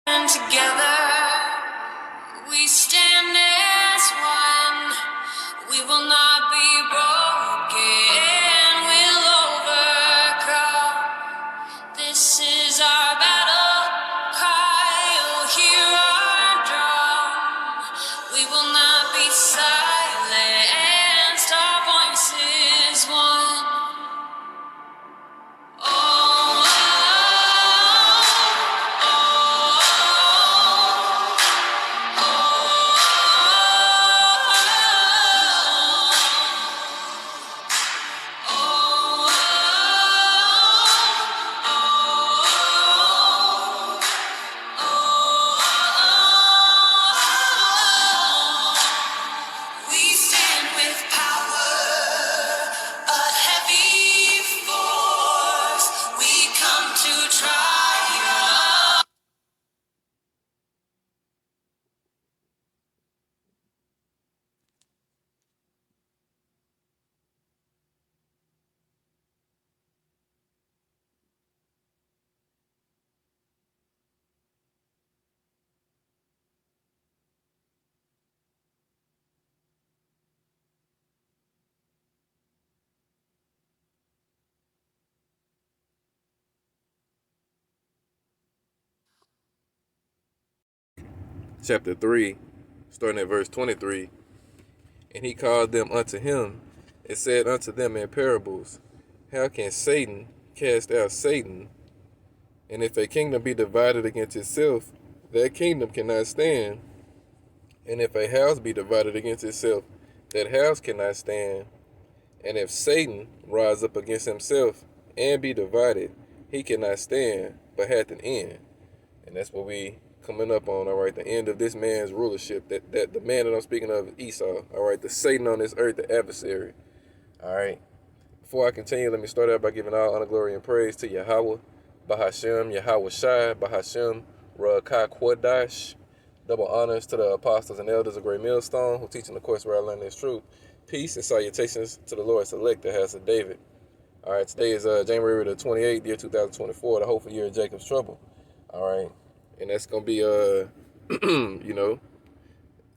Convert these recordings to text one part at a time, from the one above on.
And together we stand as one. We will not be broken. We'll overcome. This is our battle cry. You'll hear our drum. We will not be silenced. Our voices one. We stand with power, a heavy force. We come to triumph. Chapter 3, starting at verse 23. And he called them unto him, and said unto them in parables, How can Satan cast out Satan? And if a kingdom be divided against itself, that kingdom cannot stand. And if a house be divided against itself, that house cannot stand. And if Satan rise up against himself and be divided, he cannot stand, but hath an end. And that's what we coming up on, all right, the end of this man's rulership, that the man that I'm speaking of is Esau, all right, the Satan on this earth, the adversary, all right. Before I continue, let me start out by giving all honor, glory, and praise to Yahweh, Bahashem, Yahweh Shai, Bahashem, Rakah Quadash. Double honors to the apostles and elders of Great Millstone who teaching the course where I learn this truth. Peace and salutations to the Lord's elect, the house of David. All right, today is January the 28th, year 2024, the hopeful year of Jacob's trouble. All right, and that's gonna be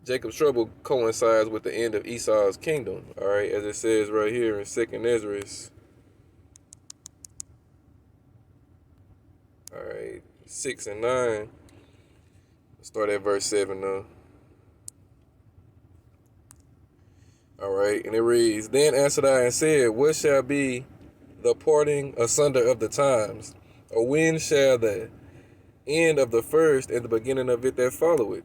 Jacob's trouble coincides with the end of Esau's kingdom. All right, as it says right here in 2nd Ezra. All right, 6 and 9. Start at verse 7 though. All right, and it reads, Then answered I and said, What shall be the parting asunder of the times? Or when shall the end of the first and the beginning of it that followeth?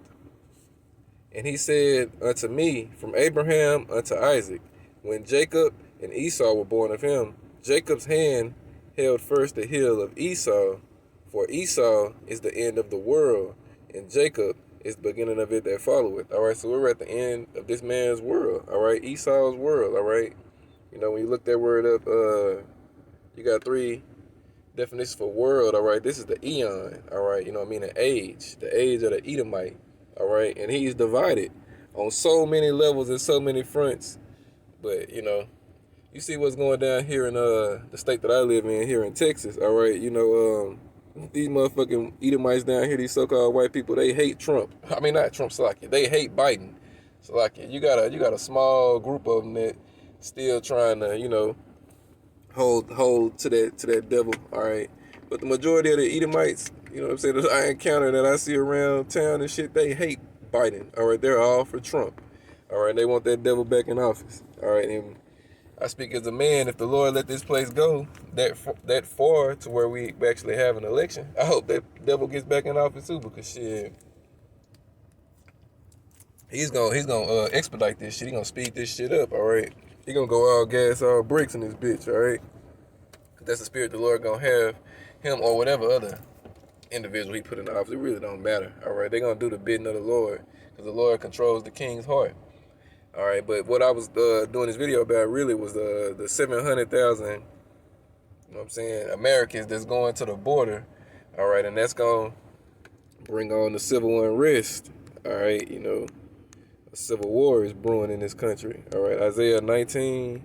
And he said unto me, From Abraham unto Isaac, when Jacob and Esau were born of him, Jacob's hand held first the heel of Esau, for Esau is the end of the world, and Jacob is the beginning of it that followeth. All right, so we're at the end of this man's world. All right, Esau's world. All right, you know, when you look that word up, you got 3 definitions for world. All right, this is the eon. All right, you know what I mean, the age of the Edomite. All right, and he's divided on so many levels and so many fronts. But you know, you see what's going down here in the state that I live in, here in Texas. All right, you know, these motherfucking Edomites down here, these so-called white people, they hate Trump. I mean, not Trump, Salakia. They hate Biden. Salakia. You got a small group of them that still trying to, you know, hold to that devil. All right, but the majority of the Edomites, you know what I'm saying, that I encounter, that I see around town and shit, they hate Biden. All right, they're all for Trump. All right, they want that devil back in office. All right, and I speak as a man. If the Lord let this place go that far to where we actually have an election, I hope that devil gets back in office too, because shit, he's gonna expedite this shit. He gonna speed this shit up. All right, he gonna go all gas, all brakes in this bitch. All right, that's the spirit the Lord gonna have him or whatever other individual he put in office. It really don't matter. All right, they're gonna do the bidding of the Lord, because the Lord controls the king's heart. All right, but what I was doing this video about really was the 700,000, you know what I'm saying, Americans that's going to the border. All right, and that's gonna bring on the civil unrest. All right, you know, a civil war is brewing in this country. All right, Isaiah 19.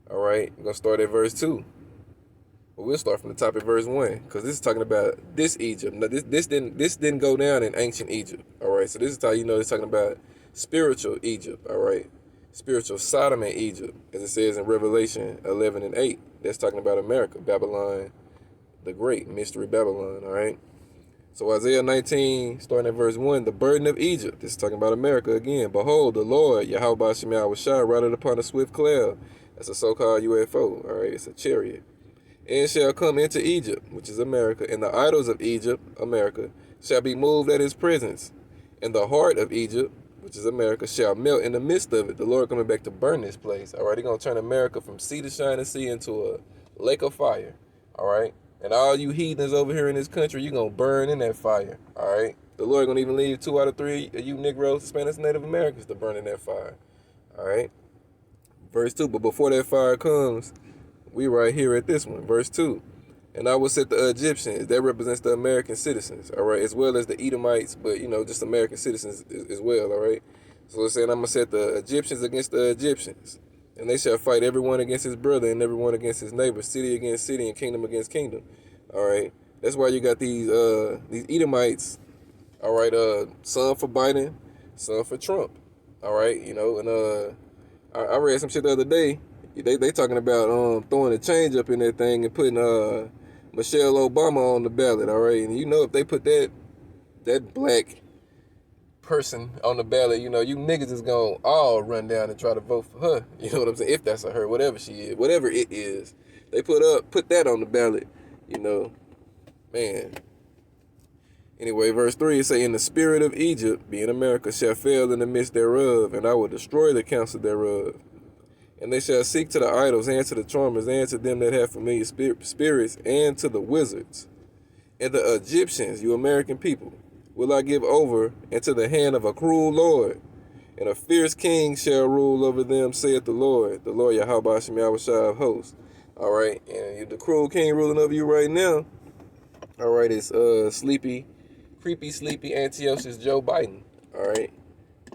All right, I'm gonna start at verse 2. Well, we'll start from the top of verse 1, because this is talking about this Egypt. Now, this didn't go down in ancient Egypt. All right, so this is how you know it's talking about spiritual Egypt. All right, spiritual Sodom and Egypt, as it says in Revelation 11 and 8. That's talking about America, Babylon the Great, Mystery Babylon. All right. So Isaiah 19, starting at verse 1, the burden of Egypt. This is talking about America again. Behold, the Lord, Yahweh Shemel Shah, rideth upon a swift cloud. That's a so-called UFO. All right, it's a chariot. And shall come into Egypt, which is America, and the idols of Egypt, America, shall be moved at his presence. And the heart of Egypt, which is America, shall melt in the midst of it. The Lord coming back to burn this place. All right, he's going to turn America from sea to shining sea into a lake of fire. All right. And all you heathens over here in this country, you're going to burn in that fire, all right? The Lord going to even leave 2 out of 3 of you Negroes, Hispanics, Native Americans to burn in that fire, all right? Verse 2, but before that fire comes, we right here at this one, verse 2. And I will set the Egyptians, that represents the American citizens, all right, as well as the Edomites, but, just American citizens as well, all right? So it's saying I'm going to set the Egyptians against the Egyptians. And they shall fight everyone against his brother and everyone against his neighbor, city against city and kingdom against kingdom. All right. That's why you got these Edomites. All right. Some for Biden, some for Trump. All right. And I read some shit the other day. They talking about throwing a change up in that thing and putting Michelle Obama on the ballot. All right. And if they put that black person on the ballot, you niggas is gonna all run down and try to vote for her. You know what I'm saying? If that's a her, whatever she is, whatever it is, they put that on the ballot. Man. Anyway, verse 3, it say, in the spirit of Egypt, being America, shall fail in the midst thereof, and I will destroy the counsel thereof. And they shall seek to the idols, and to the charmers, and to them that have familiar spirits, and to the wizards. And the Egyptians, you American people, will I give over into the hand of a cruel Lord, and a fierce king shall rule over them, saith the Lord Yahweh Shemel Shah of hosts. All right, and the cruel king ruling over you right now, all right, is creepy, sleepy Antiochus Joe Biden. All right,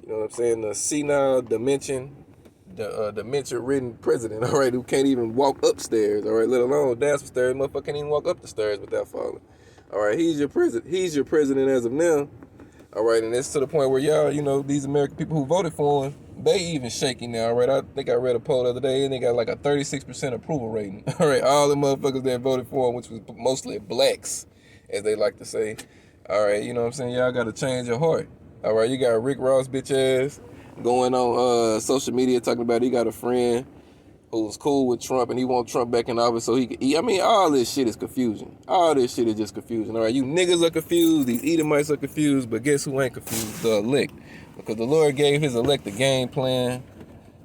you know what I'm saying? The senile, dementia-ridden president. All right, who can't even walk upstairs. All right, let alone down some stairs. Motherfucker can't even walk up the stairs without falling. All right, he's your president. He's your president as of now. All right, and it's to the point where y'all, these American people who voted for him, they even shaking now. All right, I think I read a poll the other day, and they got like a 36% approval rating. All right, all the motherfuckers that voted for him, which was mostly blacks, as they like to say. All right, you know what I'm saying? Y'all got to change your heart. All right, you got Rick Ross bitch ass going on social media talking about he got a friend who's cool with Trump and he want Trump back in office so he can eat. I mean, all this shit is confusion. All this shit is just confusion. All right, you niggas are confused. These Edomites are confused. But guess who ain't confused? The elect. Because the Lord gave his elect a game plan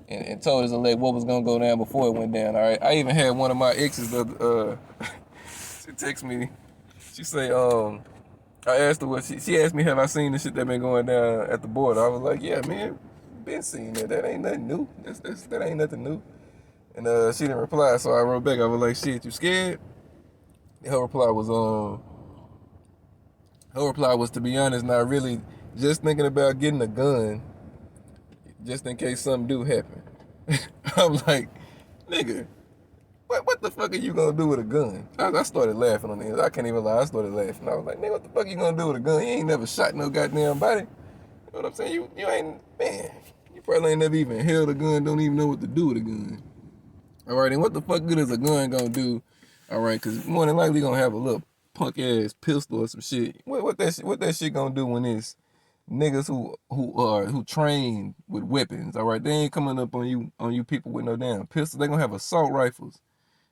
and told his elect what was going to go down before it went down. All right, I even had one of my exes, she text me. She say, I asked her what she asked me, have I seen the shit that been going down at the border? I was like, yeah, man, been seeing that. That ain't nothing new. That ain't nothing new. And she didn't reply, so I wrote back. I was like, shit, you scared? Her reply was, to be honest, not really, just thinking about getting a gun, just in case something do happen. I'm like, nigga, what the fuck are you gonna do with a gun? I started laughing on this. I can't even lie. I started laughing. I was like, nigga, what the fuck you gonna do with a gun? You ain't never shot no goddamn body. You know what I'm saying? You ain't, man, you probably ain't never even held a gun, don't even know what to do with a gun. All right, and what the fuck good is a gun gonna do? All right, because more than likely gonna have a little punk ass pistol or some shit. What that shit gonna do when it's niggas who train with weapons? All right, they ain't coming up on you people with no damn pistols. They gonna have assault rifles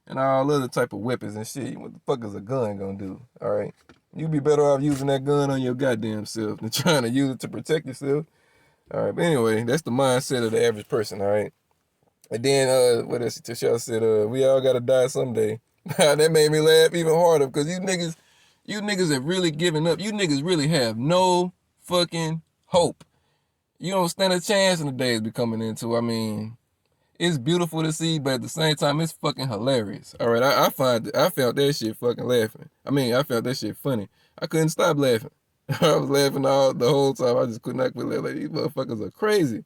and all other type of weapons and shit. What the fuck is a gun gonna do? All right, you be better off using that gun on your goddamn self than trying to use it to protect yourself. All right, but anyway, that's the mindset of the average person. All right. And then, what else? Tashana said, we all gotta die someday. That made me laugh even harder because you niggas have really given up. You niggas really have no fucking hope. You don't stand a chance in the days we coming into. I mean, it's beautiful to see, but at the same time, it's fucking hilarious. All right, I felt that shit fucking laughing. I mean, I felt that shit funny. I couldn't stop laughing. I was laughing the whole time. I just could not quit laughing. Like, these motherfuckers are crazy.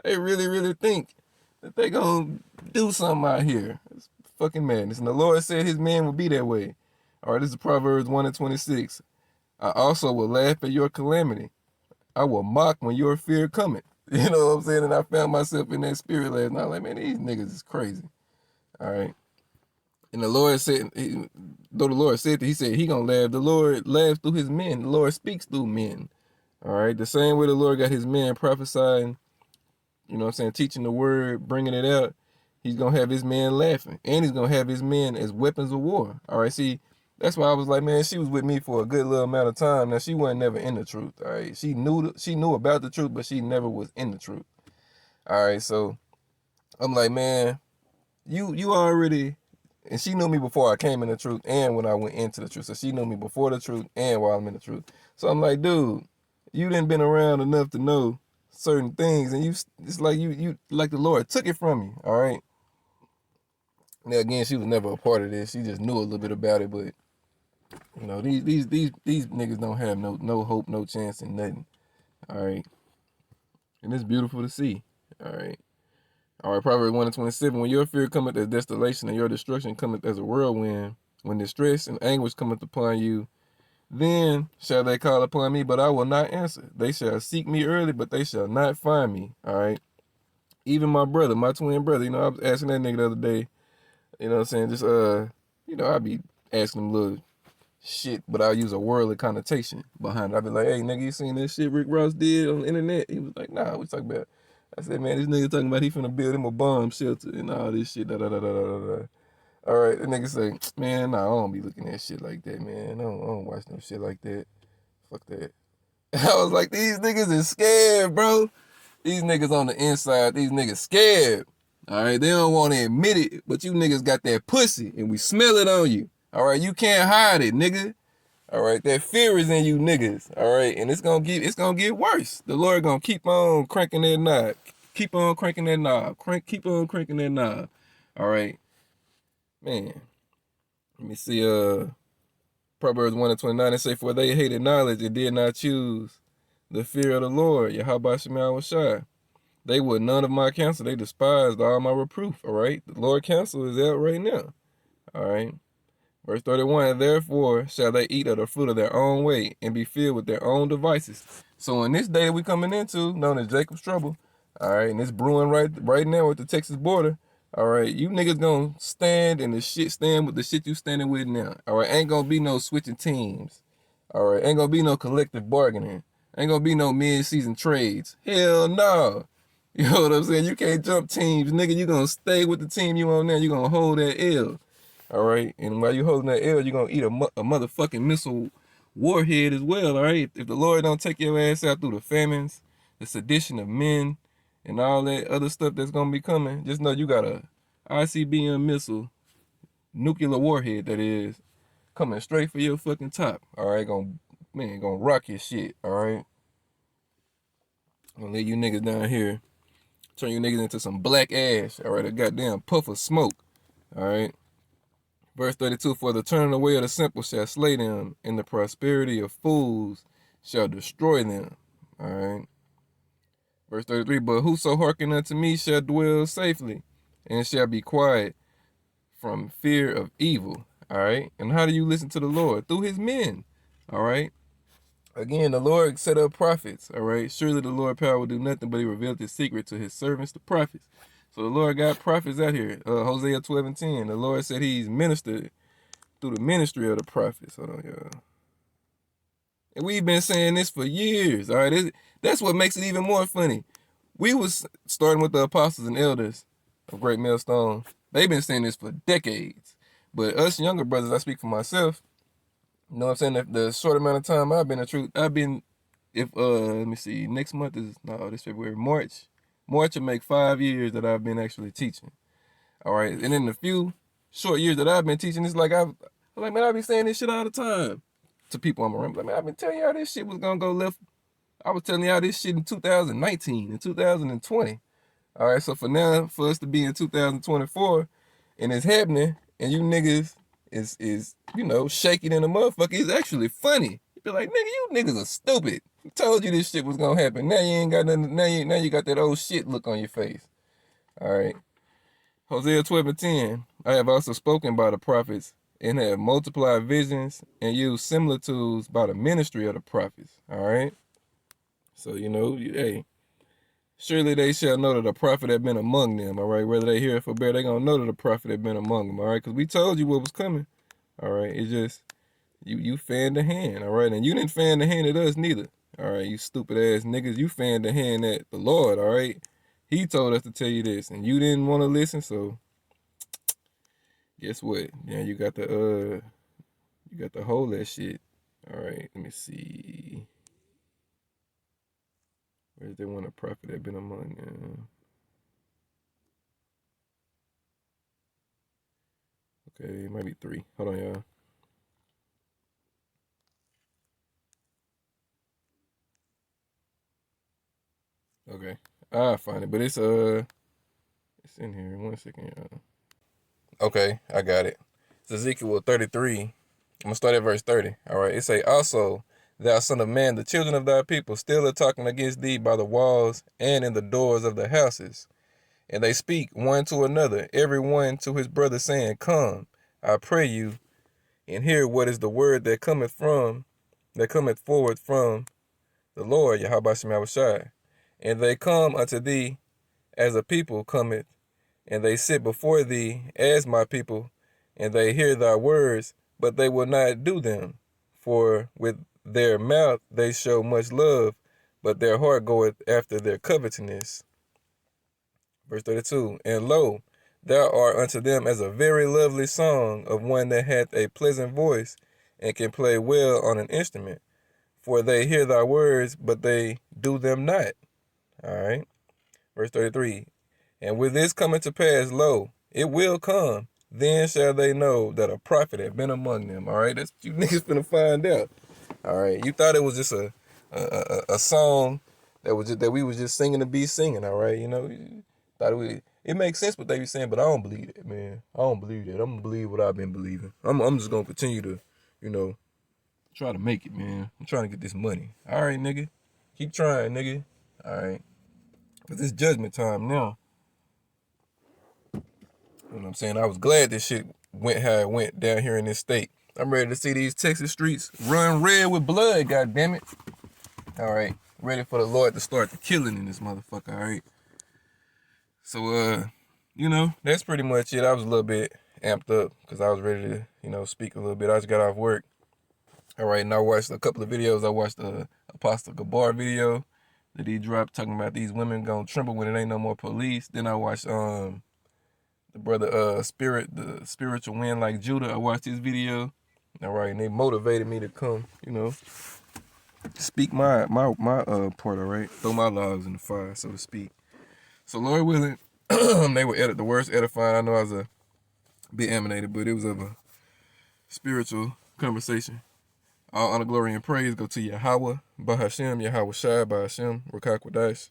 They really, really think that they gonna do something out here. It's fucking madness. And the Lord said his men would be that way. All right, this is Proverbs 1:26. I also will laugh at your calamity. I will mock when your fear cometh. You know what I'm saying? And I found myself in that spirit last night. Like, man, these niggas is crazy. All right. And the Lord said, though the Lord said that, he said he gonna laugh. The Lord laughs through his men. The Lord speaks through men. All right. The same way the Lord got his men prophesying, you know what I'm saying, teaching the word, bringing it out, he's going to have his men laughing. And he's going to have his men as weapons of war. All right, see, that's why I was like, man, she was with me for a good little amount of time. Now, she wasn't never in the truth, all right? She knew about the truth, but she never was in the truth. All right, so I'm like, man, you already, and she knew me before I came in the truth and when I went into the truth. So she knew me before the truth and while I'm in the truth. So I'm like, dude, you didn't been around enough to know certain things, and it's like you like the Lord took it from you. All right. Now again, she was never a part of this. She just knew a little bit about it, but you know, these niggas don't have no hope, no chance in nothing. All right. And it's beautiful to see. All right. All right, Proverbs 1:27. When your fear cometh as desolation and your destruction cometh as a whirlwind, when distress and anguish cometh upon you, then shall they call upon me, but I will not answer. They shall seek me early, but they shall not find me. All right. Even my brother, my twin brother, you know, I was asking that nigga the other day, you know what I'm saying? Just, you know, I be asking him little shit, but I use a worldly connotation behind it. I be like, hey, nigga, you seen that shit Rick Ross did on the internet? He was like, nah, what you talking about? I said, man, this nigga talking about he finna build him a bomb shelter and all this shit, da da da da da da. All right, the nigga say, man, nah, I don't be looking at shit like that, man. I don't watch no shit like that. Fuck that. I was like, these niggas is scared, bro. These niggas on the inside, these niggas scared. All right, they don't want to admit it, but you niggas got that pussy, and we smell it on you. All right, you can't hide it, nigga. All right, that fear is in you niggas. All right, and it's gonna get worse. The Lord gonna keep on cranking that knob, keep on cranking that knob, keep on cranking that knob. All right, man. Let me see. Proverbs 1:29. It say, for they hated knowledge and did not choose the fear of the Lord. Yahweh Shema Shai. They would none of my counsel. They despised all my reproof. All right. The Lord counsel is out right now. All right. Verse 31. Therefore shall they eat of the fruit of their own way and be filled with their own devices. So in this day we coming into, known as Jacob's trouble. All right. And it's brewing right now at the Texas border. All right. You niggas gonna stand with the shit you standing with now. All right. Ain't gonna be no switching teams. All right. Ain't gonna be no collective bargaining. Ain't gonna be no mid-season trades. Hell no. You know what I'm saying? You can't jump teams, nigga. You gonna stay with the team you on now. You gonna hold that L, all right? And while you holding that L, you gonna eat a motherfucking missile warhead as well, all right? If the Lord don't take your ass out through the famines, the sedition of men, and all that other stuff that's gonna be coming, just know you got a ICBM missile, nuclear warhead that is, coming straight for your fucking top, all right? Gonna rock your shit, all right? I'm gonna leave you niggas down here. Turn you niggas into some black ash, all right, a goddamn puff of smoke, all right. Verse 32, for the turning away of the simple shall slay them, and the prosperity of fools shall destroy them, all right. Verse 33, but whoso hearken unto me shall dwell safely, and shall be quiet from fear of evil, all right. And how do you listen to the Lord? Through his men, all right. Again, the Lord set up prophets, all right? Surely the Lord power will do nothing, but he revealed his secret to his servants, the prophets. So the Lord got prophets out here. Hosea 12:10. The Lord said he's ministered through the ministry of the prophets. Hold on, y'all. And we've been saying this for years, all right? That's what makes it even more funny. We was starting with the apostles and elders of Great Millstone. They've been saying this for decades. But us younger brothers, I speak for myself, you know what I'm saying? The short amount of time I've been in truth, let me see, next month this February, March will make 5 years that I've been actually teaching. All right. And in the few short years that I've been teaching, it's like I'm like, man, I be saying this shit all the time to people I'm around. Like, man, I've been telling y'all this shit was gonna go left. I was telling y'all this shit in 2019 and 2020. All right, so for us to be in 2024 and it's happening, and you niggas is shaking in the motherfucker, it's actually funny. You be like, nigga, you niggas are stupid. I told you this shit was gonna happen. Now you ain't got nothing. Now you got that old shit look on your face. All right. Hosea 12:10. I have also spoken by the prophets and have multiplied visions and used similitudes by the ministry of the prophets. All right. So, hey, surely they shall know that a prophet had been among them. All right. Whether they hear it for bear, they going to know that a prophet had been among them. All right. Because we told you what was coming. All right. It's just, you fanned the hand. All right. And you didn't fan the hand at us neither. All right. You stupid ass niggas. You fanned the hand at the Lord. All right. He told us to tell you this and you didn't want to listen. So, guess what? Yeah, you got the whole that shit. All right, let me see. Where's the one a prophet that been among them? Okay, it might be 3. Hold on, y'all. Okay, I'll find it, but it's in here. 1 second, y'all. Okay, I got it. It's Ezekiel 33. I'm gonna start at verse 30. All right, it say, also, thou son of man, the children of thy people still are talking against thee by the walls and in the doors of the houses. And they speak one to another, every one to his brother, saying, come, I pray you, and hear what is the word that cometh forward from the Lord, Yahweh Shem Yahushai. And they come unto thee as a people cometh, and they sit before thee as my people, and they hear thy words, but they will not do them. For with their mouth they show much love, but their heart goeth after their covetousness. Verse 32, and lo, thou art unto them as a very lovely song of one that hath a pleasant voice, and can play well on an instrument. For they hear thy words, but they do them not. All right. Verse 33, and with this coming to pass, lo, it will come. Then shall they know that a prophet had been among them. All right. That's what you niggas finna find out. All right. You thought it was just a song that we was just singing to be singing. All right. Thought it makes sense what they be saying, but I don't believe it, man. I don't believe that. I'm gonna believe what I've been believing. I'm just gonna continue to, try to make it, man. I'm trying to get this money. All right, nigga. Keep trying, nigga. All right. But it's judgment time now. You know what I'm saying? I was glad this shit went how it went down here in this state. I'm ready to see these Texas streets run red with blood, goddammit. All right. Ready for the Lord to start the killing in this motherfucker, all right? So, that's pretty much it. I was a little bit amped up because I was ready to, speak a little bit. I just got off work. All right, and I watched a couple of videos. I watched the Apostle Gabar video that he dropped talking about these women gonna tremble when it ain't no more police. Then I watched the brother the spiritual wind like Judah. I watched his video. All right, and they motivated me to come, speak my part. All right, throw my logs in the fire, so to speak. So Lord willing, they were the worst edifying. I know I was a bit emanated, but it was of a spiritual conversation. All honor, glory, and praise go to Yahweh, Bahashem, Yahweh Shai, Bahashem, Rakakwadash.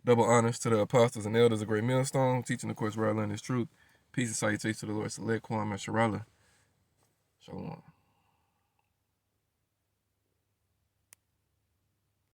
Double honors to the apostles and elders of Great Millstone, teaching the course where I learned this truth. Peace and salutation to the Lord Select, Kwame, and Sharala. Shalom.